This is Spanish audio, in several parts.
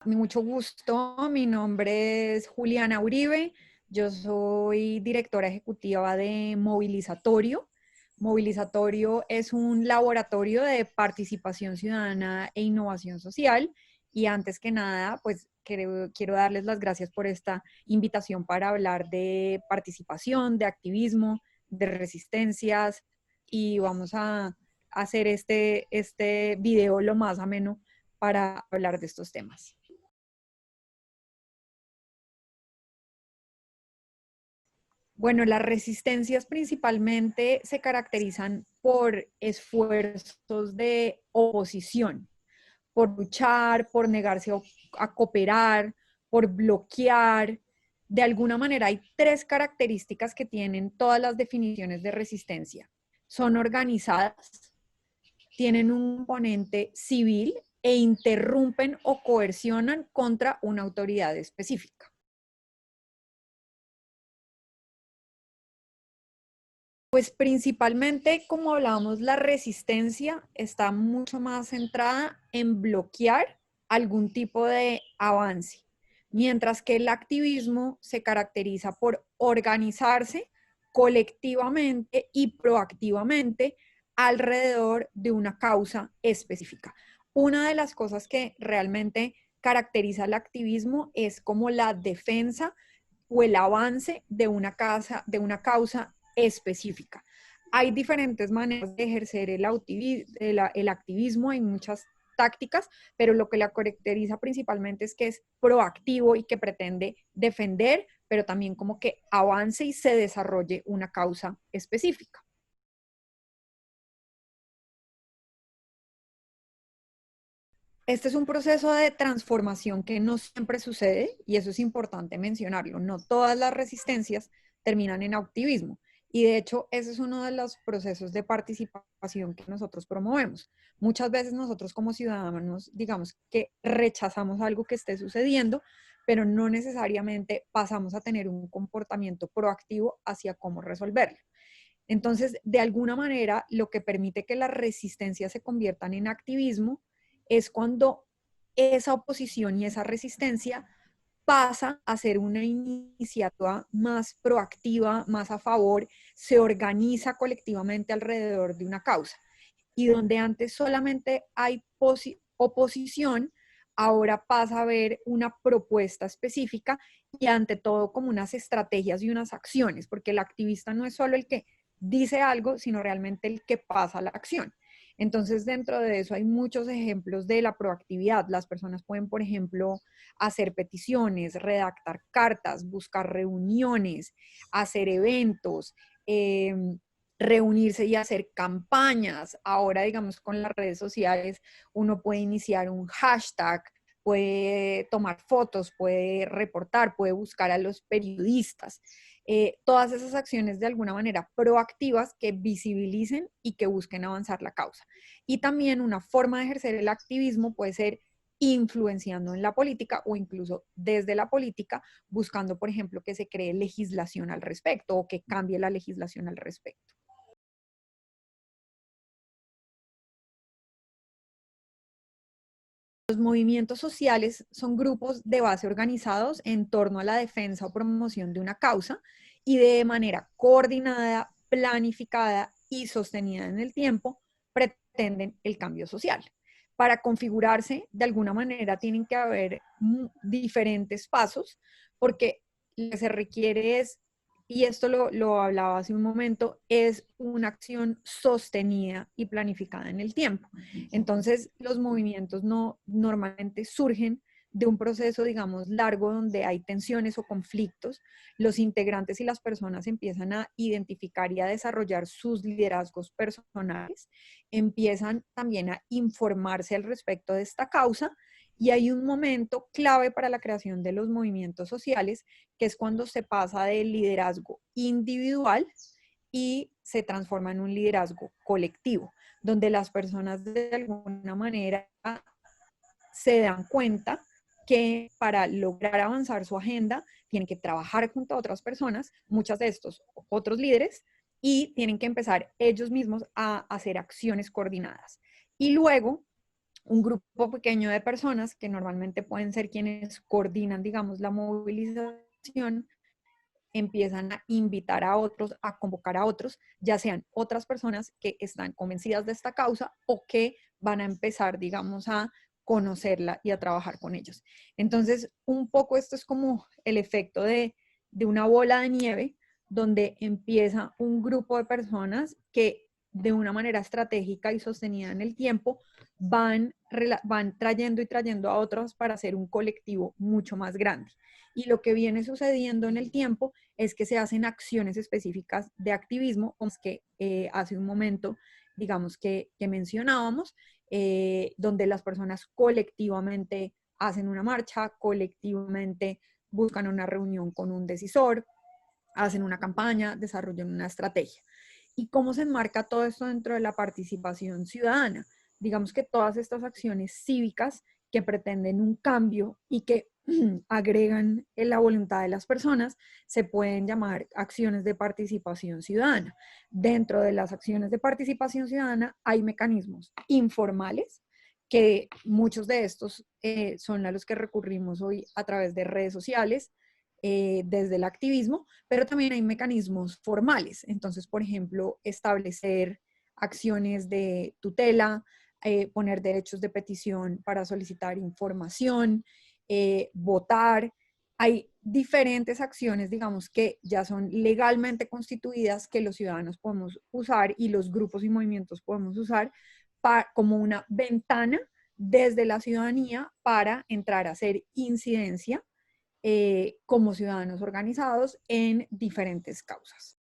Mucho gusto, mi nombre es Juliana Uribe, yo soy directora ejecutiva de Movilizatorio. Movilizatorio es un laboratorio de participación ciudadana e innovación social y antes que nada, pues quiero darles las gracias por esta invitación para hablar de participación, de activismo, de resistencias y vamos a hacer este video lo más ameno para hablar de estos temas. Bueno, las resistencias principalmente se caracterizan por esfuerzos de oposición, por luchar, por negarse a cooperar, por bloquear. De alguna manera hay tres características que tienen todas las definiciones de resistencia. Son organizadas, tienen un componente civil e interrumpen o coercionan contra una autoridad específica. Pues principalmente, como hablábamos, la resistencia está mucho más centrada en bloquear algún tipo de avance, mientras que el activismo se caracteriza por organizarse colectivamente y proactivamente alrededor de una causa específica. Una de las cosas que realmente caracteriza el activismo es como la defensa o el avance de una causa específica. Hay diferentes maneras de ejercer el activismo, hay muchas tácticas, pero lo que la caracteriza principalmente es que es proactivo y que pretende defender, pero también como que avance y se desarrolle una causa específica. Este es un proceso de transformación que no siempre sucede y eso es importante mencionarlo. No todas las resistencias terminan en activismo y de hecho ese es uno de los procesos de participación que nosotros promovemos. Muchas veces nosotros como ciudadanos digamos que rechazamos algo que esté sucediendo, pero no necesariamente pasamos a tener un comportamiento proactivo hacia cómo resolverlo. Entonces, de alguna manera, lo que permite que las resistencias se conviertan en activismo es cuando esa oposición y esa resistencia pasa a ser una iniciativa más proactiva, más a favor, se organiza colectivamente alrededor de una causa. Y donde antes solamente hay oposición, ahora pasa a haber una propuesta específica y ante todo como unas estrategias y unas acciones, porque el activista no es solo el que dice algo, sino realmente el que pasa a la acción. Entonces, dentro de eso hay muchos ejemplos de la proactividad. Las personas pueden, por ejemplo, hacer peticiones, redactar cartas, buscar reuniones, hacer eventos, reunirse y hacer campañas. Ahora, digamos, con las redes sociales, uno puede iniciar un hashtag, puede tomar fotos, puede reportar, puede buscar a los periodistas. Todas esas acciones de alguna manera proactivas que visibilicen y que busquen avanzar la causa. Y también una forma de ejercer el activismo puede ser influenciando en la política o incluso desde la política, buscando, por ejemplo, que se cree legislación al respecto o que cambie la legislación al respecto. Los movimientos sociales son grupos de base organizados en torno a la defensa o promoción de una causa y de manera coordinada, planificada y sostenida en el tiempo pretenden el cambio social. Para configurarse, de alguna manera, tienen que haber diferentes pasos porque lo que se requiere es, y esto lo hablaba hace un momento, es una acción sostenida y planificada en el tiempo. Entonces, los movimientos no normalmente surgen de un proceso, digamos, largo donde hay tensiones o conflictos. Los integrantes y las personas empiezan a identificar y a desarrollar sus liderazgos personales, empiezan también a informarse al respecto de esta causa y hay un momento clave para la creación de los movimientos sociales, que es cuando se pasa del liderazgo individual y se transforma en un liderazgo colectivo, donde las personas de alguna manera se dan cuenta que para lograr avanzar su agenda tienen que trabajar junto a otras personas, muchas de estos otros líderes, y tienen que empezar ellos mismos a hacer acciones coordinadas. Y luego un grupo pequeño de personas que normalmente pueden ser quienes coordinan, digamos, la movilización, empiezan a invitar a otros, a convocar a otros, ya sean otras personas que están convencidas de esta causa o que van a empezar, digamos, a conocerla y a trabajar con ellos. Entonces, un poco esto es como el efecto de una bola de nieve donde empieza un grupo de personas que de una manera estratégica y sostenida en el tiempo van trayendo y trayendo a otros para hacer un colectivo mucho más grande. Y lo que viene sucediendo en el tiempo es que se hacen acciones específicas de activismo, como es que hace un momento, digamos, que mencionábamos, donde las personas colectivamente hacen una marcha, colectivamente buscan una reunión con un decisor, hacen una campaña, desarrollan una estrategia. ¿Y cómo se enmarca todo esto dentro de la participación ciudadana? Digamos que todas estas acciones cívicas que pretenden un cambio y que agregan en la voluntad de las personas se pueden llamar acciones de participación ciudadana. Dentro de las acciones de participación ciudadana hay mecanismos informales, que muchos de estos son a los que recurrimos hoy a través de redes sociales, desde el activismo, pero también hay mecanismos formales. Entonces, por ejemplo, establecer acciones de tutela, poner derechos de petición para solicitar información, votar. Hay diferentes acciones, digamos, que ya son legalmente constituidas que los ciudadanos podemos usar y los grupos y movimientos podemos usar como una ventana desde la ciudadanía para entrar a hacer incidencia como ciudadanos organizados en diferentes causas.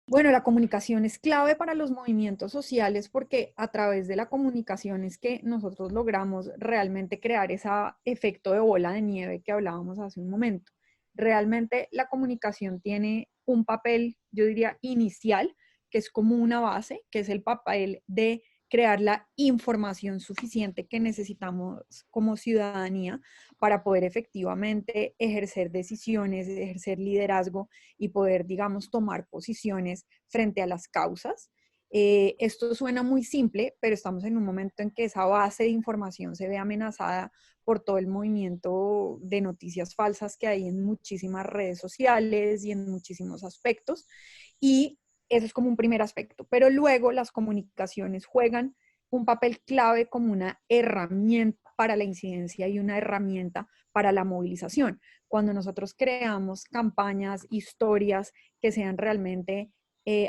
Bueno, la comunicación es clave para los movimientos sociales porque a través de la comunicación es que nosotros logramos realmente crear ese efecto de bola de nieve que hablábamos hace un momento. Realmente la comunicación tiene un papel, yo diría, inicial, que es como una base, que es el papel de crear la información suficiente que necesitamos como ciudadanía para poder efectivamente ejercer decisiones, ejercer liderazgo y poder, digamos, tomar posiciones frente a las causas. Esto suena muy simple, pero estamos en un momento en que esa base de información se ve amenazada por todo el movimiento de noticias falsas que hay en muchísimas redes sociales y en muchísimos aspectos. Y eso es como un primer aspecto. Pero luego las comunicaciones juegan un papel clave como una herramienta para la incidencia y una herramienta para la movilización. Cuando nosotros creamos campañas, historias que sean realmente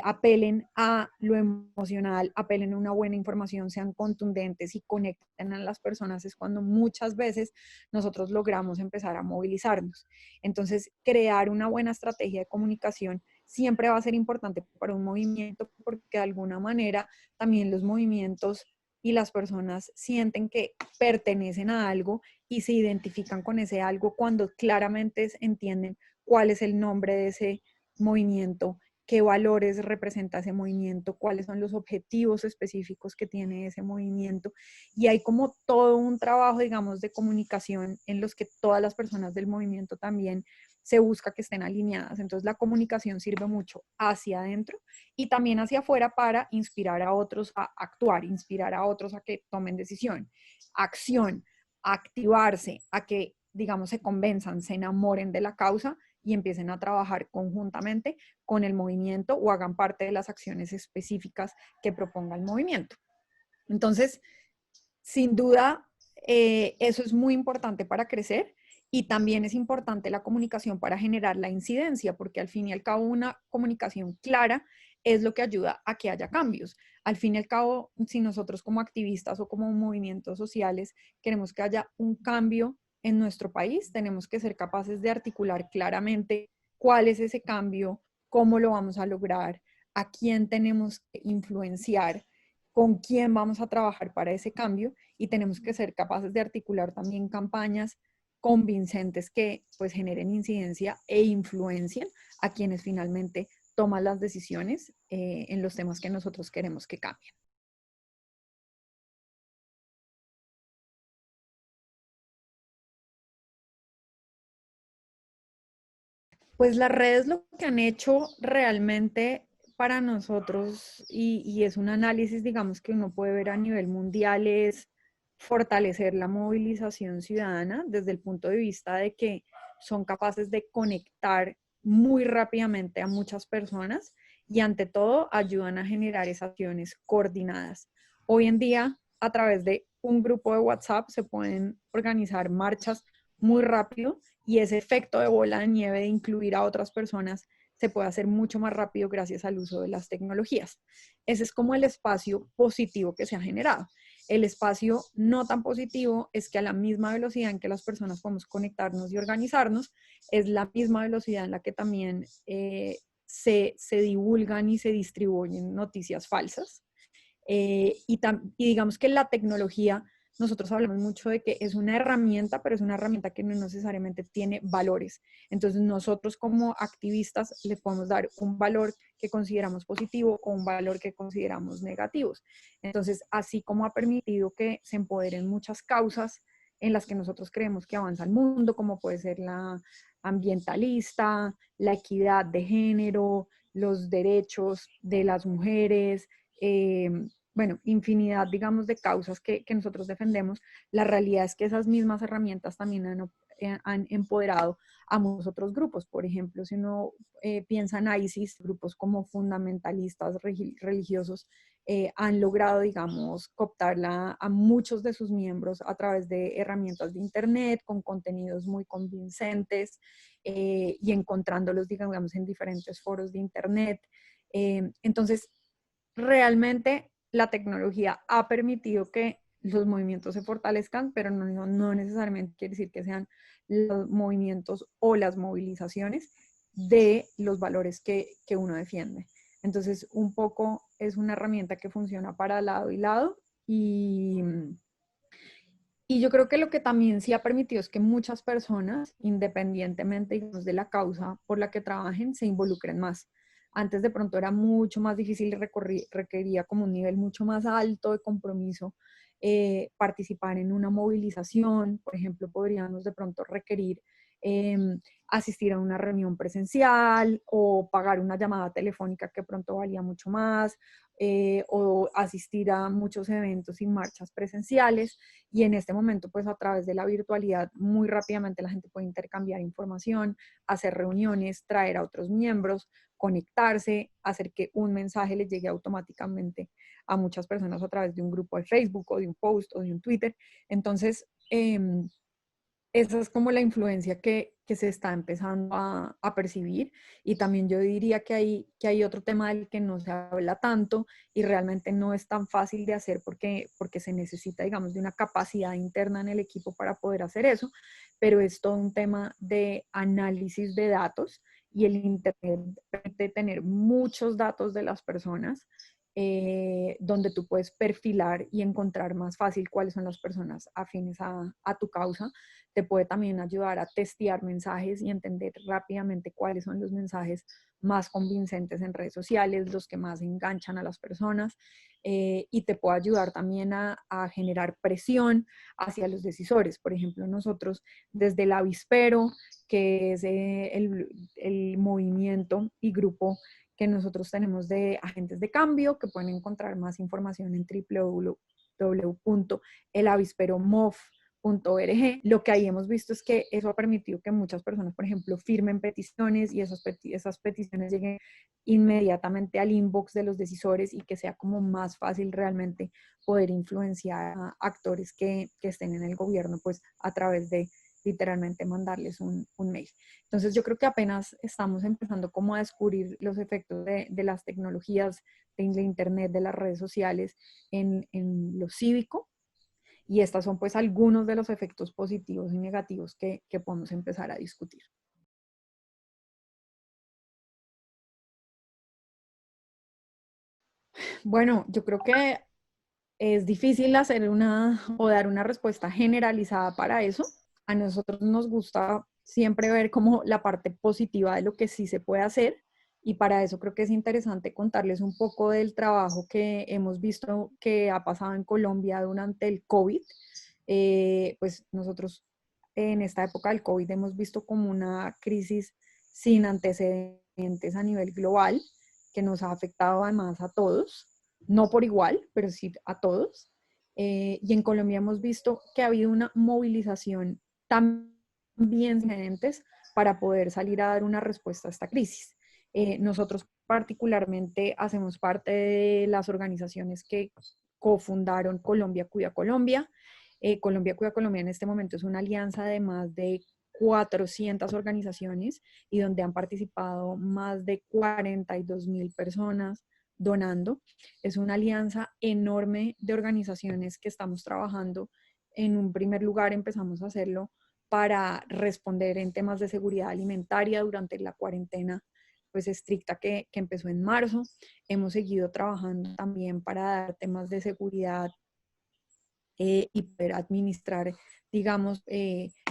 apelen a lo emocional, apelen a una buena información, sean contundentes y conecten a las personas, es cuando muchas veces nosotros logramos empezar a movilizarnos. Entonces, crear una buena estrategia de comunicación siempre va a ser importante para un movimiento porque de alguna manera también los movimientos y las personas sienten que pertenecen a algo y se identifican con ese algo cuando claramente entienden cuál es el nombre de ese movimiento, qué valores representa ese movimiento, cuáles son los objetivos específicos que tiene ese movimiento. Y hay como todo un trabajo, digamos, de comunicación en los que todas las personas del movimiento también se busca que estén alineadas. Entonces la comunicación sirve mucho hacia adentro y también hacia afuera para inspirar a otros a actuar, inspirar a otros a que tomen decisión, acción, a activarse, a que, digamos, se convenzan, se enamoren de la causa y empiecen a trabajar conjuntamente con el movimiento o hagan parte de las acciones específicas que proponga el movimiento. Entonces, sin duda, eso es muy importante para crecer y también es importante la comunicación para generar la incidencia, porque al fin y al cabo una comunicación clara es lo que ayuda a que haya cambios. Al fin y al cabo, si nosotros como activistas o como movimientos sociales queremos que haya un cambio en nuestro país, tenemos que ser capaces de articular claramente cuál es ese cambio, cómo lo vamos a lograr, a quién tenemos que influenciar, con quién vamos a trabajar para ese cambio y tenemos que ser capaces de articular también campañas convincentes que pues generen incidencia e influencien a quienes finalmente toman las decisiones en los temas que nosotros queremos que cambien. Pues las redes lo que han hecho realmente para nosotros, y es un análisis, digamos, que uno puede ver a nivel mundial, es fortalecer la movilización ciudadana desde el punto de vista de que son capaces de conectar muy rápidamente a muchas personas y ante todo ayudan a generar esas acciones coordinadas. Hoy en día, a través de un grupo de WhatsApp se pueden organizar marchas muy rápido y ese efecto de bola de nieve de incluir a otras personas se puede hacer mucho más rápido gracias al uso de las tecnologías. Ese es como el espacio positivo que se ha generado. El espacio no tan positivo es que a la misma velocidad en que las personas podemos conectarnos y organizarnos, es la misma velocidad en la que también se divulgan y se distribuyen noticias falsas. Y digamos que la tecnología, nosotros hablamos mucho de que es una herramienta, pero es una herramienta que no necesariamente tiene valores. Entonces nosotros como activistas le podemos dar un valor que consideramos positivo o un valor que consideramos negativos. Entonces, así como ha permitido que se empoderen muchas causas en las que nosotros creemos que avanza el mundo, como puede ser la ambientalista, la equidad de género, los derechos de las mujeres, eh, bueno, infinidad, digamos, de causas que nosotros defendemos. La realidad es que esas mismas herramientas también han empoderado a muchos otros grupos. Por ejemplo, si uno piensa en ISIS, grupos como fundamentalistas religiosos han logrado, digamos, cooptarla a muchos de sus miembros a través de herramientas de Internet, con contenidos muy convincentes y encontrándolos, digamos, en diferentes foros de Internet. Entonces, realmente la tecnología ha permitido que los movimientos se fortalezcan, pero no necesariamente quiere decir que sean los movimientos o las movilizaciones de los valores que uno defiende. Entonces, un poco es una herramienta que funciona para lado y lado y yo creo que lo que también sí ha permitido es que muchas personas, independientemente, digamos, de la causa por la que trabajen, se involucren más. Antes de pronto era mucho más difícil, requería como un nivel mucho más alto de compromiso, participar en una movilización. Por ejemplo, podríamos de pronto requerir eh, asistir a una reunión presencial o pagar una llamada telefónica que pronto valía mucho más, o asistir a muchos eventos y marchas presenciales. Y en este momento, pues a través de la virtualidad, muy rápidamente la gente puede intercambiar información, hacer reuniones, traer a otros miembros, conectarse, hacer que un mensaje les llegue automáticamente a muchas personas a través de un grupo de Facebook o de un post o de un Twitter. Entonces, esa es como la influencia que se está empezando a percibir. Y también yo diría que hay otro tema del que no se habla tanto y realmente no es tan fácil de hacer porque se necesita, digamos, de una capacidad interna en el equipo para poder hacer eso, pero es todo un tema de análisis de datos y el Internet permite tener muchos datos de las personas, donde tú puedes perfilar y encontrar más fácil cuáles son las personas afines a tu causa. Te puede también ayudar a testear mensajes y entender rápidamente cuáles son los mensajes más convincentes en redes sociales, los que más enganchan a las personas, y te puede ayudar también a generar presión hacia los decisores. Por ejemplo, nosotros desde el Avispero, que es el movimiento y grupo que nosotros tenemos de agentes de cambio, que pueden encontrar más información en www.elavisperomov.org. Lo que ahí hemos visto es que eso ha permitido que muchas personas, por ejemplo, firmen peticiones y esas peticiones lleguen inmediatamente al inbox de los decisores y que sea como más fácil realmente poder influenciar a actores que estén en el gobierno, pues a través de literalmente mandarles un mail. Entonces yo creo que apenas estamos empezando como a descubrir los efectos de las tecnologías, de Internet, de las redes sociales en lo cívico, y estos son pues algunos de los efectos positivos y negativos que podemos empezar a discutir. Bueno, yo creo que es difícil hacer una o dar una respuesta generalizada para eso. A nosotros nos gusta siempre ver como la parte positiva de lo que sí se puede hacer, y para eso creo que es interesante contarles un poco del trabajo que hemos visto que ha pasado en Colombia durante el COVID. Pues nosotros en esta época del COVID hemos visto como una crisis sin antecedentes a nivel global, que nos ha afectado además a todos, no por igual, pero sí a todos. Y en Colombia hemos visto que ha habido una movilización también diferentes para poder salir a dar una respuesta a esta crisis. Nosotros particularmente hacemos parte de las organizaciones que cofundaron Colombia Cuida Colombia. Colombia Cuida Colombia en este momento es una alianza de más de 400 organizaciones y donde han participado más de 42.000 personas donando. Es una alianza enorme de organizaciones que estamos trabajando. En un primer lugar empezamos a hacerlo para responder en temas de seguridad alimentaria durante la cuarentena pues estricta que empezó en marzo. Hemos seguido trabajando también para dar temas de seguridad y poder administrar, digamos,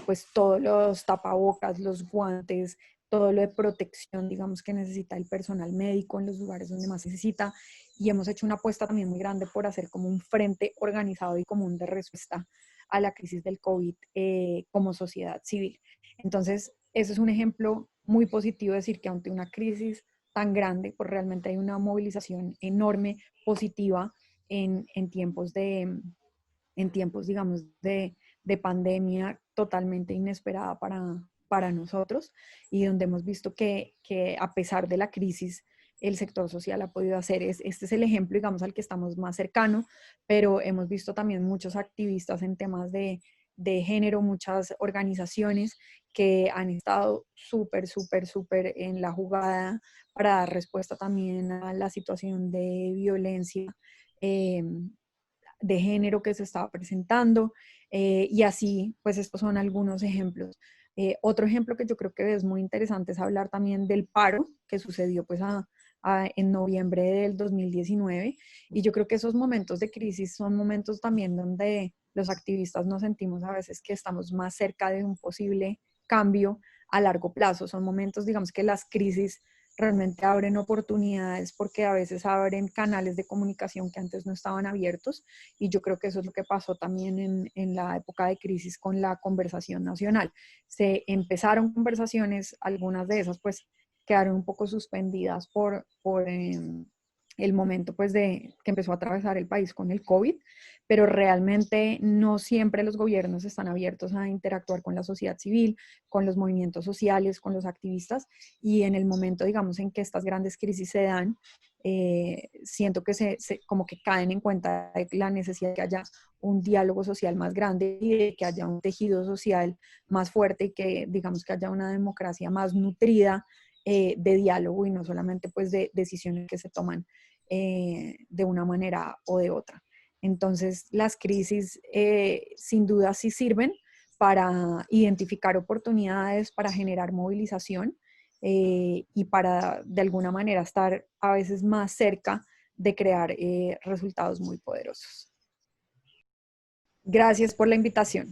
pues todos los tapabocas, los guantes, todo lo de protección, digamos, que necesita el personal médico en los lugares donde más necesita. Y hemos hecho una apuesta también muy grande por hacer como un frente organizado y común de respuesta a la crisis del COVID como sociedad civil. Entonces, ese es un ejemplo muy positivo, decir que ante una crisis tan grande, pues realmente hay una movilización enorme, positiva en tiempos digamos, de pandemia totalmente inesperada para nosotros y donde hemos visto que a pesar de la crisis, el sector social ha podido hacer. Este es el ejemplo, digamos, al que estamos más cercano, pero hemos visto también muchos activistas en temas de género, muchas organizaciones que han estado súper en la jugada para dar respuesta también a la situación de violencia de género que se estaba presentando y así, pues estos son algunos ejemplos. Otro ejemplo que yo creo que es muy interesante es hablar también del paro que sucedió pues en noviembre del 2019 y yo creo que esos momentos de crisis son momentos también donde los activistas nos sentimos a veces que estamos más cerca de un posible cambio a largo plazo. Son momentos, digamos, que las crisis realmente abren oportunidades porque a veces abren canales de comunicación que antes no estaban abiertos y yo creo que eso es lo que pasó también en la época de crisis con la conversación nacional. Se empezaron conversaciones, algunas de esas pues quedaron un poco suspendidas por el momento pues de que empezó a atravesar el país con el COVID, pero realmente no siempre los gobiernos están abiertos a interactuar con la sociedad civil, con los movimientos sociales, con los activistas y en el momento digamos en que estas grandes crisis se dan, siento que como que caen en cuenta de la necesidad de que haya un diálogo social más grande y de que haya un tejido social más fuerte y que digamos que haya una democracia más nutrida de diálogo y no solamente pues de decisiones que se toman de una manera o de otra. Entonces las crisis sin duda sí sirven para identificar oportunidades, para generar movilización y para de alguna manera estar a veces más cerca de crear resultados muy poderosos. Gracias por la invitación.